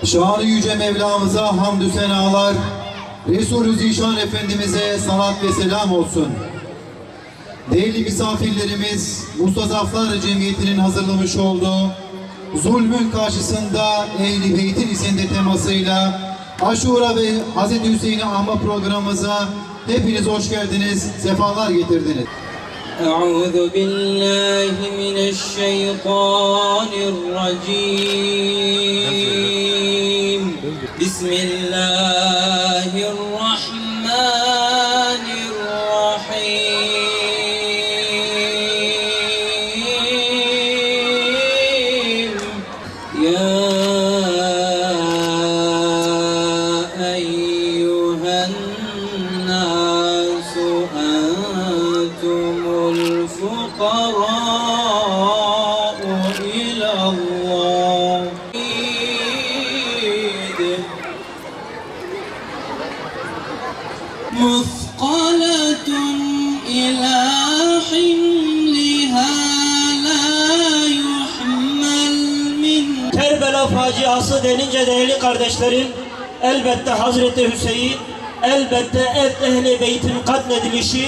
Şanı Yüce Mevlamıza hamdü senalar, Resul-ü Zişan Efendimiz'e salat ve selam olsun. Değerli misafirlerimiz, Mustazaflar Cemiyeti'nin hazırlamış olduğu Zulmün Karşısında Ehl-i Beyt'in isimli temasıyla Aşura ve Hz. Hüseyin'i anma programımıza hepiniz hoş geldiniz, sefalar getirdiniz. Euzu billahi mineşşeytanirracim. Bismillahirrahmanirrahim. Ya eyyühen nasu entumul fukara'u ilallah. مثقلة إلى حملها لا يحمل من. Kerbela faciası denince değerli kardeşlerim, elbette Hazreti Hüseyin, elbette Ehl-i Beyt'in katledilişi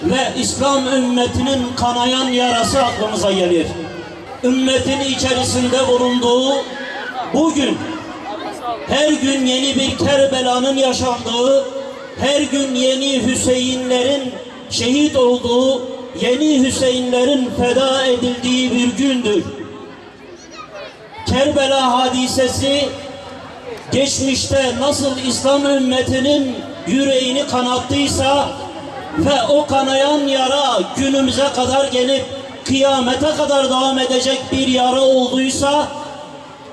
ve İslam ümmetinin kanayan yarası aklımıza gelir. Ümmetin içerisinde bulunduğu bugün, her gün yeni bir Kerbela'nın yaşandığı, her gün yeni Hüseyinlerin şehit olduğu, yeni Hüseyinlerin feda edildiği bir gündür. Kerbela hadisesi geçmişte nasıl İslam ümmetinin yüreğini kanattıysa ve o kanayan yara günümüze kadar gelip kıyamete kadar devam edecek bir yara olduysa,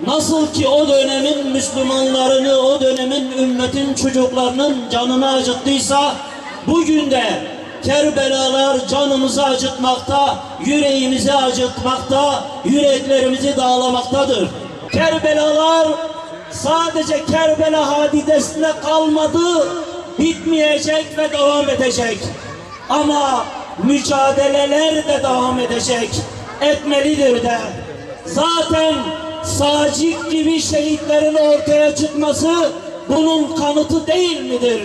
nasıl ki o dönemin Müslümanlarını, o dönemin ümmetin çocuklarının canını acıttıysa, bugün de Kerbelalar canımızı acıtmakta, yüreğimizi acıtmakta, yüreklerimizi dağlamaktadır. Kerbelalar sadece Kerbela hadisesine kalmadı, bitmeyecek ve devam edecek. Ama mücadeleler de devam edecek, etmelidir de. Zaten Sacik gibi şehitlerin ortaya çıkması bunun kanıtı değil midir?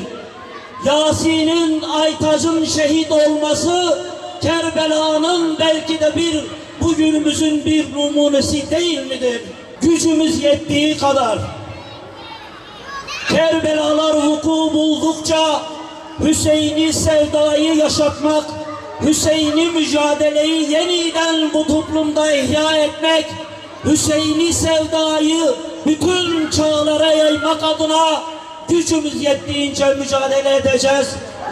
Yasin'in, Aytaç'ın şehit olması Kerbela'nın belki de bir bugünümüzün bir numunesi değil midir? Gücümüz yettiği kadar. Kerbelalar vuku buldukça Hüseyin'i sevdayı yaşatmak, Hüseyin'i mücadeleyi yeniden bu toplumda ihya etmek, Hüseyin'i sevdayı bütün çağlara yaymak adına gücümüz yettiğince mücadele edeceğiz.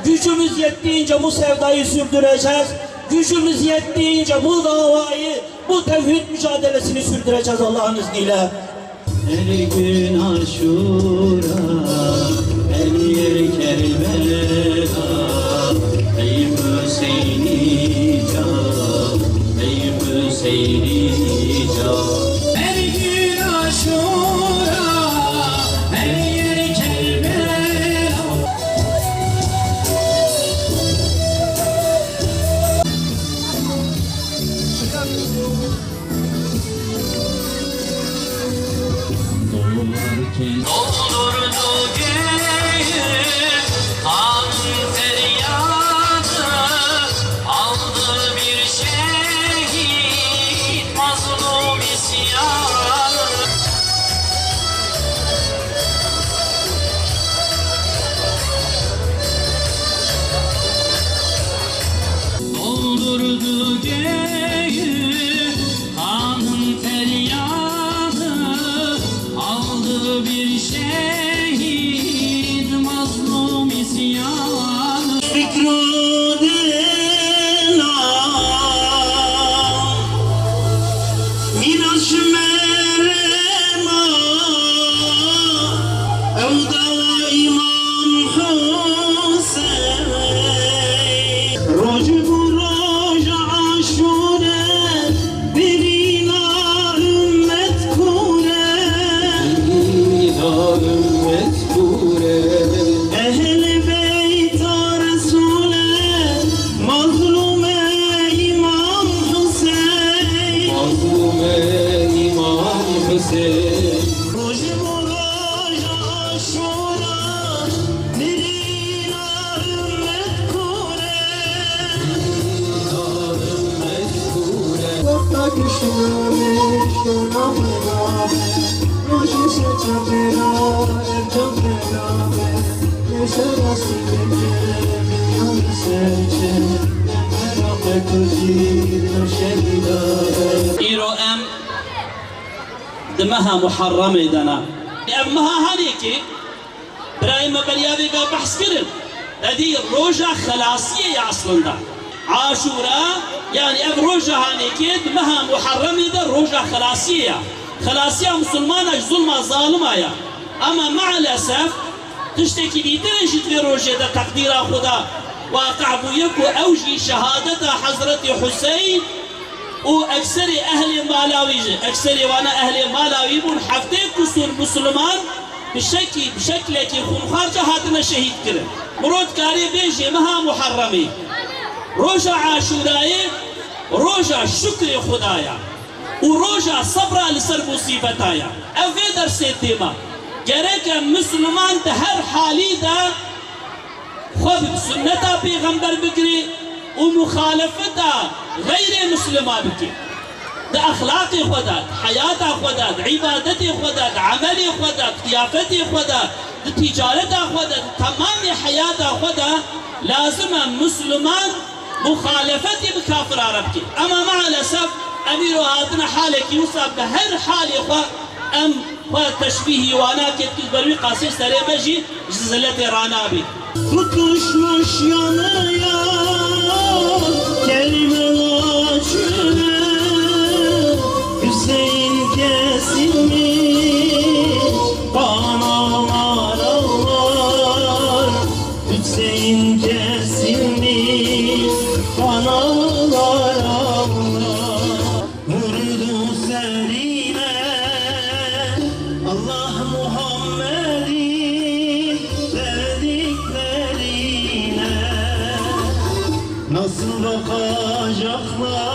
Gücümüz yettiğince bu sevdayı sürdüreceğiz. Gücümüz yettiğince bu davayı, bu tevhid mücadelesini sürdüreceğiz Allah'ın izniyle. Her gün Aşura, her yer Kerbela. Ey Hüseyin'i can, ey Hüseyin'i can. Her gün Aşura, her yer Kerbela. Doldurdu göğü kanın feryadı, aldı bir şehit mazlum isyanı. Doldurdu göğü kanın feryadı, aldı bir şehit mazlum isyanı. Fikrudina minaş merema evda İmam Hüseyin. Roj bu roj aşura إيرو أم دمها محرمة دنا أمها هنيكي براي ما بليابي بحث كرن هذه روجة خلاصية أصلا دا عاشوراء يعني أم روجة هنيكي دمها محرمة دا روجة خلاصية مسلمانة ظلمة ظالمة يا أما مع الأسف تشتكي ديترشت في روجة دا تقدير خدا واقع بويك وأوجي شهادة حضرة حسين وأكثر أهل مالاوي أكثر وانا أهل مالاوي من حفتي كسور مسلمان بشكل كي خارجة هاتنا شهيد كرن مرود كاري بيجي مها محرمي روجا عاشوراي روجا شكر خدايا وروجا صبر لسر مصيبتايا أفي درس الدماء جريك مسلمان تهر حالي دا خب سنة پیغمبر بکری ومخالفتا غير مسلمة بكي ده أخلاقي خدات حياتي خدات عبادتي خدات عملي خدات قيافتي خدات ده تجارتي خدات تمام حياتي خدات لازم مسلمان مخالفتي بكافر عربكي أما مع الأسف أمير هاتنا حالك يوصف بهر حالي خوا أم تشبيهي وانا كتكت بروي قاسي سريبجي جزلتي رانابي Tutuşmuş yanıyor kelimeler çöle Hüseyin kesilmiş kanalar ağlar Hüseyin kesilmiş kanalar ağlar Vurdu serine Allah Muhammed'in verdiklerine Nasıl bakacaklar